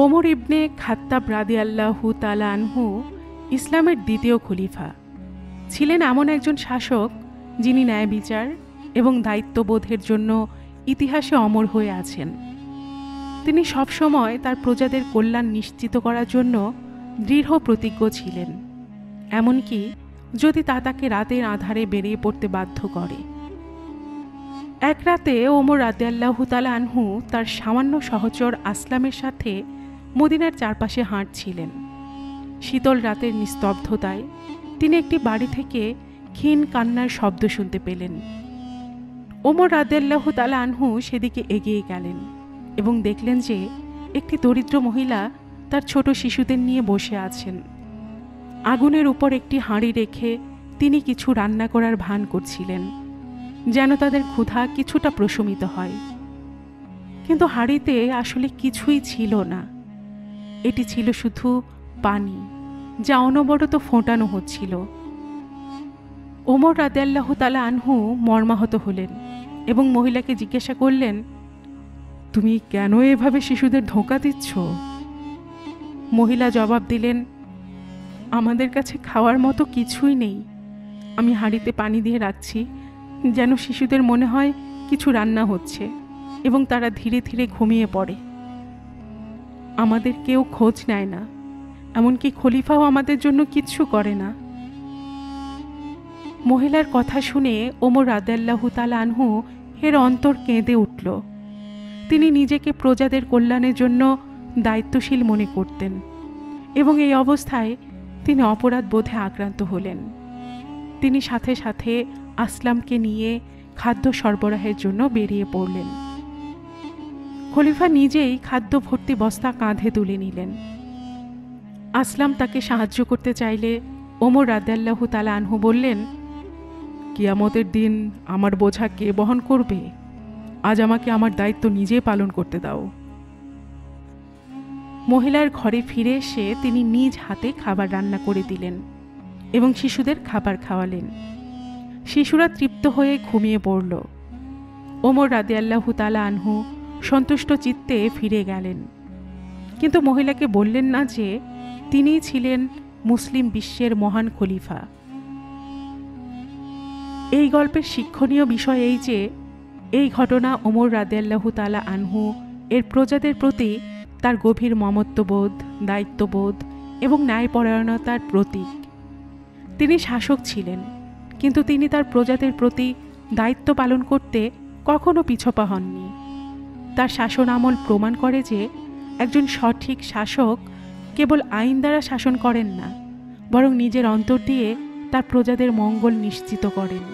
ওমর ইবনে খাত্তাব রাদিয়াল্লাহু তাআলা আনহু ইসলামের দ্বিতীয় খলিফা ছিলেন। এমন একজন শাসক যিনি ন্যায় বিচার এবং দায়িত্ববোধের জন্য ইতিহাসে অমর হয়ে আছেন। তিনি সবসময় তার প্রজাদের কল্যাণ নিশ্চিত করার জন্য দৃঢ় প্রতিজ্ঞ ছিলেন, এমনকি যদি তা তাকে রাতের আঁধারে বেরিয়ে পড়তে বাধ্য করে। এক রাতে ওমর রাদিয়াল্লাহু তাআলা আনহু তার সামান্য সহচর আসলামের সাথে মদিনার চারপাশে হাঁটছিলেন। শীতল রাতের নিস্তব্ধতায় তিনি একটি বাড়ি থেকে ক্ষীণ কান্নার শব্দ শুনতে পেলেন। ওমর রাদিয়াল্লাহু তাআলা আনহু সেদিকে এগিয়ে গেলেন এবং দেখলেন যে একটি দরিদ্র মহিলা তার ছোট শিশুদের নিয়ে বসে আছেন। আগুনের উপর একটি হাঁড়ি রেখে তিনি কিছু রান্না করার ভান করছিলেন, যেন তাদের ক্ষুধা কিছুটা প্রশমিত হয়। কিন্তু হাঁড়িতে আসলে কিছুই ছিল না। এটি ছিল শুধু পানি, যা অনবরত ফোটানো হচ্ছিল। ওমর রাদিয়াল্লাহু তাআলা আনহু মর্মাহত হলেন এবং মহিলাকে জিজ্ঞাসা করলেন, তুমি কেন এভাবে শিশুদের ধোঁকা দিচ্ছ? মহিলা জবাব দিলেন, আমাদের কাছে খাওয়ার মতো কিছুই নেই। আমি হাঁড়িতে পানি দিয়ে রাখছি যেন শিশুদের মনে হয় কিছু রান্না হচ্ছে এবং তারা ধীরে ধীরে ঘুমিয়ে পড়ে। আমাদের কেউ খোঁজ নেয় না, এমনকি খলিফাও আমাদের জন্য কিচ্ছু করে না। মহিলার কথা শুনে ওমর রাদিয়াল্লাহু তাআলা আনহু এর অন্তর কেঁদে উঠল। তিনি নিজেকে প্রজাদের কল্যাণের জন্য দায়িত্বশীল মনে করতেন এবং এই অবস্থায় তিনি অপরাধ বোধে আক্রান্ত হলেন। তিনি সাথে সাথে আসলামকে নিয়ে খাদ্য সরবরাহের জন্য বেরিয়ে পড়লেন। খলিফা নিজেই খাদ্য ভর্তি বস্তা কাঁধে তুলে নিলেন। আসলাম তাকে সাহায্য করতে চাইলে ওমর রাদিয়াল্লাহু তাআলা আনহু বললেন, কিয়ামতের দিন আমার বোঝা কে বহন করবে? আজ আমাকে আমার দায়িত্ব নিজে পালন করতে দাও। মহিলার ঘরে ফিরে এসে তিনি নিজ হাতে খাবার রান্না করে দিলেন এবং শিশুদের খাবার খাওয়ালেন। শিশুরা তৃপ্ত হয়ে ঘুমিয়ে পড়ল। ওমর রাদিয়াল্লাহু তাআলা আনহু সন্তুষ্ট চিত্তে ফিরে গেলেন, কিন্তু মহিলাকে বললেন না যে তিনিই ছিলেন মুসলিম বিশ্বের মহান খলিফা। এই গল্পের শিক্ষণীয় বিষয় এই যে এই ঘটনা ওমর রাদিয়াল্লাহু তাআলা আনহু এর প্রজাদের প্রতি তার গভীর মমত্ববোধ, দায়িত্ববোধ এবং ন্যায়পরায়ণতার প্রতীক। তিনি শাসক ছিলেন, কিন্তু তিনি তার প্রজাদের প্রতি দায়িত্ব পালন করতে কখনো পিছপা হননি। তার শাসন আমল প্রমাণ করে যে একজন সঠিক শাসক কেবল আইন দ্বারা শাসন করেন না, বরং নিজের অন্তর দিয়ে তার প্রজাদের মঙ্গল নিশ্চিত করেন।